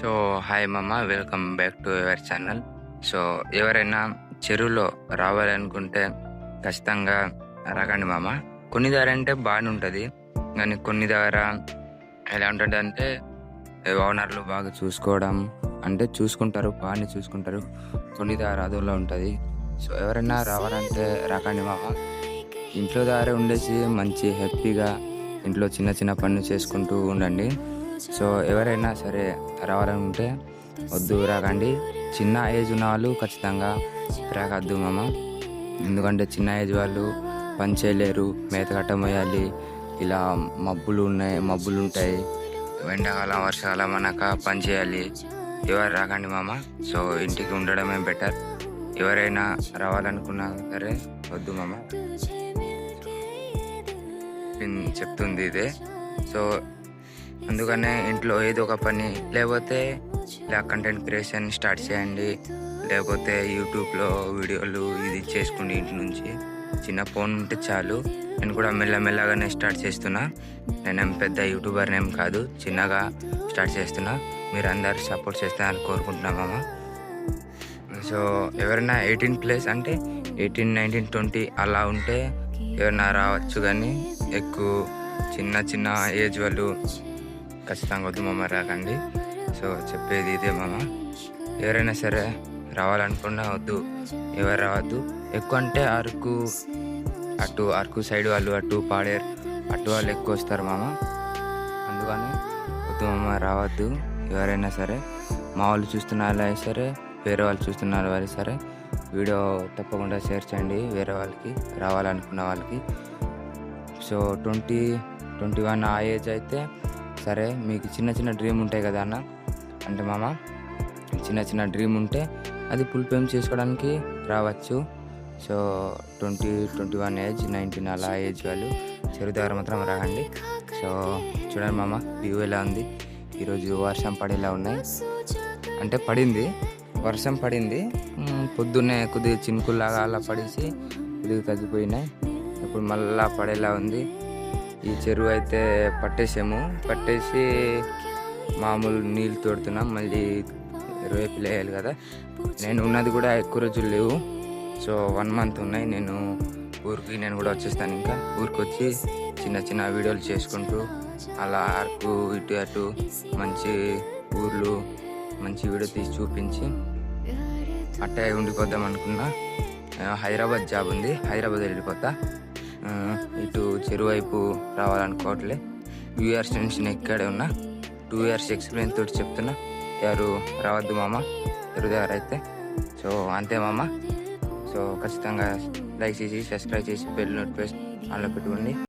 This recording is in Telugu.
సో హాయ్ మామ, welcome back to your channel. So ఎవరైనా చెరువులో రావాలనుకుంటే ఖచ్చితంగా రాకండి మామ. కొన్ని దారి అంటే బాగానే ఉంటుంది, కానీ కొన్ని దగ్గర ఎలా ఉంటుంది అంటే ఓనర్లు బాగా చూసుకోవడం అంటే చూసుకుంటారు, బాగానే చూసుకుంటారు. కొన్ని దారి అదోలా ఉంటుంది. సో ఎవరైనా రావాలంటే రాకండి మామ. ఇంట్లో దారే ఉండేసి మంచి హ్యాపీగా ఇంట్లో చిన్న చిన్న పనులు చేసుకుంటూ ఉండండి. సో ఎవరైనా సరే రావాలనుకుంటే వద్దు, రాకండి. చిన్న ఏజ్ ఉన్న వాళ్ళు ఖచ్చితంగా రాకద్దు మామ. ఎందుకంటే చిన్న ఏజ్ వాళ్ళు పని చేయలేరు, మేత కట్ట మోయాలి, ఇలా మబ్బులు ఉంటాయి, ఎండాకాలం వర్షాకాలం అనక పని చేయాలి. ఎవరు రాకండి మామ. సో ఇంటికి ఉండడమే బెటర్. ఎవరైనా రావాలనుకున్నా సరే వద్దు మామ, చెప్తుంది ఇదే. సో అందుకనే ఇంట్లో ఏదో ఒక పని, లేకపోతే ఇలా కంటెంట్ క్రియేషన్ స్టార్ట్ చేయండి, లేకపోతే యూట్యూబ్లో వీడియోలు ఇది చేసుకోండి. ఇంటి నుంచి చిన్న ఫోన్ ఉంటే చాలు. నేను కూడా మెల్లమెల్లగానే స్టార్ట్ చేస్తున్నా. నేనేం పెద్ద యూట్యూబర్ ఏం కాదు, చిన్నగా స్టార్ట్ చేస్తున్నా. మీరు అందరు సపోర్ట్ చేస్తారని కోరుకుంటున్నామమ్మ. సో ఎవరైనా 18+ అంటే 18, 19, 20 అలా ఉంటే ఎవరైనా రావచ్చు, కానీ ఎక్కువ చిన్న ఏజ్ వాళ్ళు ఖచ్చితంగా వద్దు మామ, రాకండి. సో చెప్పేది ఇదే మామ. ఎవరైనా సరే రావాలనుకున్నా వద్దు, ఎవరు రావద్దు. ఎక్కువ అంటే అరకు సైడ్ వాళ్ళు, అటు పాడేరు అటు వాళ్ళు ఎక్కువ వస్తారు మామ. అందుకని వద్దు మామ, రావద్దు. ఎవరైనా సరే మా వాళ్ళు చూస్తున్నా సరే, వేరే వాళ్ళు చూస్తున్న వాళ్ళు సరే, వీడియో తప్పకుండా షేర్ చేయండి వేరే వాళ్ళకి, రావాలనుకున్న వాళ్ళకి. సో 20, 21 ఆ ఏజ్ అయితే సరే. మీకు చిన్న డ్రీమ్ ఉంటాయి కదా అన్న, అంటే మామ చిన్న డ్రీమ్ ఉంటే అది ఫుల్ ఫేమ్ చేసుకోవడానికి రావచ్చు. సో 20, 21 ఏజ్, 19 అలా ఏజ్ వాళ్ళు చెరువు దగ్గర మాత్రం రాకండి. సో చూడండి మామ, వ్యూ ఎలా ఉంది. ఈరోజు వర్షం పడేలా ఉన్నాయి, అంటే వర్షం పడింది పొద్దున్నే, కొద్దిగా చినుకుల్లాగా అలా పడేసి కొద్దిగా తగ్గిపోయినాయి. ఇప్పుడు మళ్ళా పడేలా ఉంది. ఈ చెరువు అయితే పట్టేసి మామూలు నీళ్ళు తోడుతున్నాం. మళ్ళీ రేపులు వేయాలి కదా. నేను ఉన్నది కూడా ఎక్కువ రోజులు లేవు. సో 1 month ఉన్నాయి. నేను కూడా వచ్చేస్తాను. ఇంకా ఊరికి వచ్చి చిన్న వీడియోలు చేసుకుంటూ అలా అరకు ఇటు అటు మంచి ఊర్లు మంచి వీడియో తీసి చూపించి అట్టే ఉండిపోద్దాం అనుకున్నా. హైదరాబాద్ జాబ్ ఉంది, హైదరాబాద్ వెళ్ళిపోతా. ఇటు చెరువు వైపు రావాలనుకోవట్లే. 2 years నుంచి నేను ఇక్కడే ఉన్నా. 2 years ఎక్స్పీరియన్స్ తోటి చెప్తున్నా. ఎవరు రావద్దు మామ చెరువు దగ్గర అయితే. సో అంతే మామ. సో ఖచ్చితంగా లైక్ చేసి, సబ్స్క్రైబ్ చేసి, బెల్ నోటిఫికేషన్ ఆన్లో పెట్టుకోండి.